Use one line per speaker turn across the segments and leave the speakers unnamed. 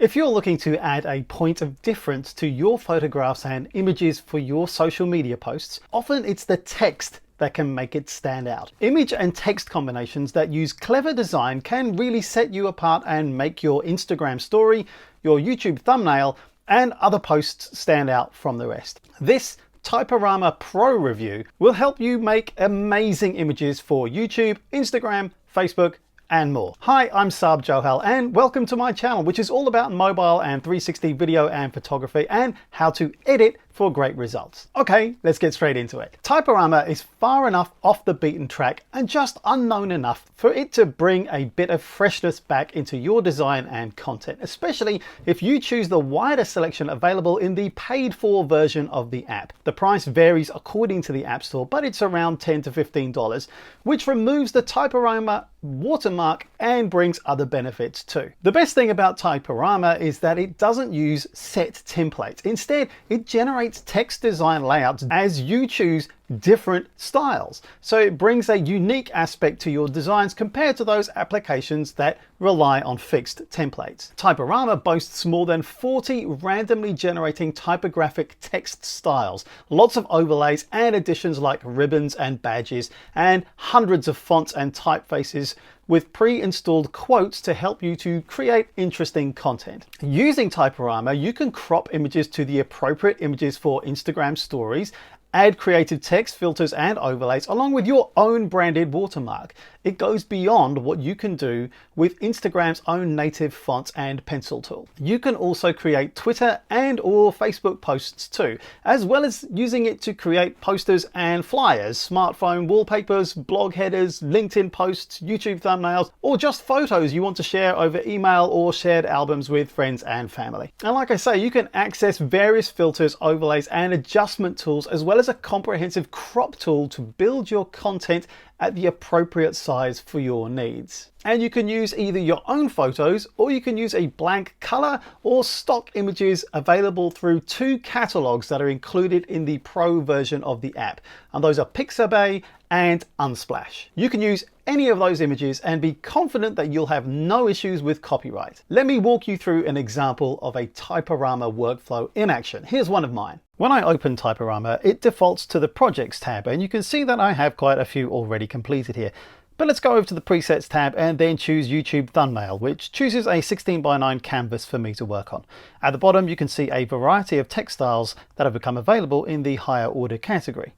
If you're looking to add a point of difference to your photographs and images for your social media posts, often it's the text that can make it stand out. Image and text combinations that use clever design can really set you apart and make your Instagram story, your YouTube thumbnail, and other posts stand out from the rest. This Typorama Pro review will help you make amazing images for YouTube, Instagram, Facebook, and more. Hi, I'm Saab Johal and welcome to my channel, which is all about mobile and 360 video and photography and how to edit for great results. Okay, let's get straight into it. Typorama is far enough off the beaten track and just unknown enough for it to bring a bit of freshness back into your design and content, especially if you choose the wider selection available in the paid for version of the app. The price varies according to the App Store, but it's around $10 to $15, which removes the Typorama watermark and brings other benefits too. The best thing about Typorama is that it doesn't use set templates. Instead, it generates text design layouts as you choose different styles. So it brings a unique aspect to your designs compared to those applications that rely on fixed templates. Typorama boasts more than 40 randomly generating typographic text styles, lots of overlays and additions like ribbons and badges, and hundreds of fonts and typefaces with pre-installed quotes to help you to create interesting content. Using Typorama, you can crop images to the appropriate images for Instagram stories, add creative text, filters, and overlays along with your own branded watermark. It goes beyond what you can do with Instagram's own native fonts and pencil tool. You can also create Twitter and or Facebook posts too, as well as using it to create posters and flyers, smartphone wallpapers, blog headers, LinkedIn posts, YouTube thumbnails, or just photos you want to share over email or shared albums with friends and family. And like I say, you can access various filters, overlays, and adjustment tools, as well as a comprehensive crop tool to build your content at the appropriate size for your needs. And you can use either your own photos or you can use a blank color or stock images available through two catalogs that are included in the Pro version of the app. And those are Pixabay and Unsplash. You can use any of those images and be confident that you'll have no issues with copyright. Let me walk you through an example of a Typorama workflow in action. Here's one of mine. When I open Typorama, it defaults to the Projects tab, and you can see that I have quite a few already completed here. But let's go over to the Presets tab and then choose YouTube Thumbnail, which chooses a 16:9 canvas for me to work on. At the bottom, you can see a variety of text styles that have become available in the higher order category.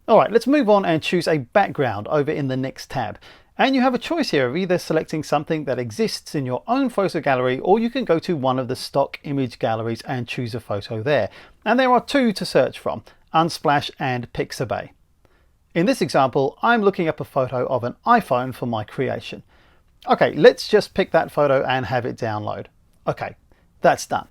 All right, let's move on and choose a background over in the next tab. And you have a choice here of either selecting something that exists in your own photo gallery, or you can go to one of the stock image galleries and choose a photo there. And there are two to search from, Unsplash and Pixabay. In this example, I'm looking up a photo of an iPhone for my creation. Okay, let's just pick that photo and have it download. Okay, that's done.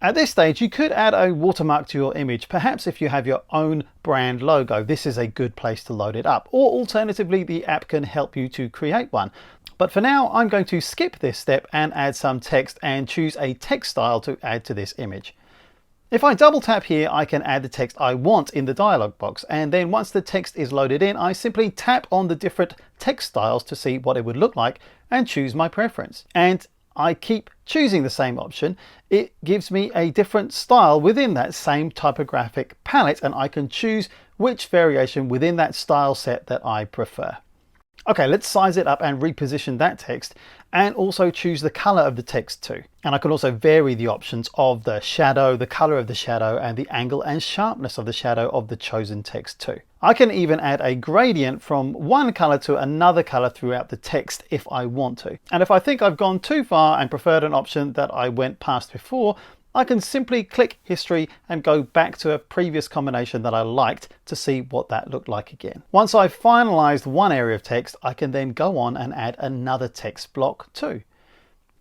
At this stage, you could add a watermark to your image. Perhaps if you have your own brand logo, this is a good place to load it up. Or alternatively, the app can help you to create one. But for now, I'm going to skip this step and add some text and choose a text style to add to this image. If I double tap here, I can add the text I want in the dialog box. And then once the text is loaded in, I simply tap on the different text styles to see what it would look like and choose my preference. And I keep choosing the same option. It gives me a different style within that same typographic palette, and I can choose which variation within that style set that I prefer. Okay, let's size it up and reposition that text and also choose the color of the text too. And I can also vary the options of the shadow, the color of the shadow, and the angle and sharpness of the shadow of the chosen text too. I can even add a gradient from one color to another color throughout the text if I want to. And if I think I've gone too far and preferred an option that I went past before, I can simply click history and go back to a previous combination that I liked to see what that looked like again. Once I've finalized one area of text, I can then go on and add another text block too.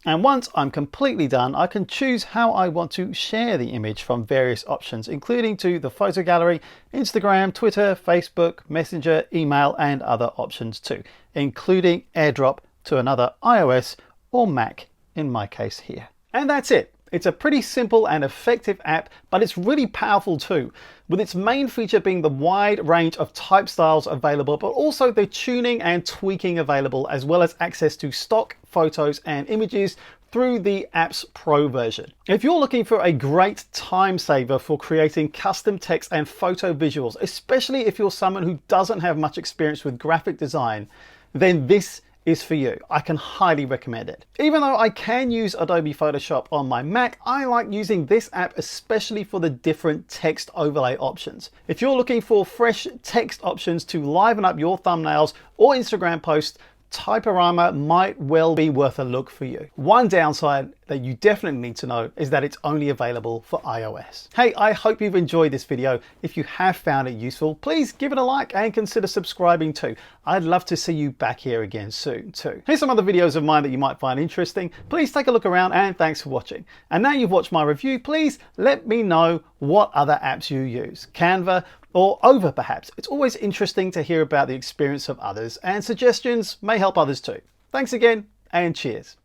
And once I'm completely done, I can choose how I want to share the image from various options, including to the photo gallery, Instagram, Twitter, Facebook, Messenger, email, and other options too, including AirDrop to another iOS or Mac in my case here. And that's it. It's a pretty simple and effective app, but it's really powerful too, with its main feature being the wide range of type styles available, but also the tuning and tweaking available, as well as access to stock photos and images through the app's Pro version. If you're looking for a great time saver for creating custom text and photo visuals, especially if you're someone who doesn't have much experience with graphic design, then this is for you. I can highly recommend it. Even though I can use Adobe Photoshop on my Mac, I like using this app especially for the different text overlay options. If you're looking for fresh text options to liven up your thumbnails or Instagram posts, Typorama might well be worth a look for you. One downside that you definitely need to know is that it's only available for iOS. Hey, I hope you've enjoyed this video. If you have found it useful, please give it a like and consider subscribing too. I'd love to see you back here again soon too. Here's some other videos of mine that you might find interesting. Please take a look around and thanks for watching. And now you've watched my review, please let me know what other apps you use. Canva or Over perhaps. It's always interesting to hear about the experience of others, and suggestions may help others too. Thanks again and cheers.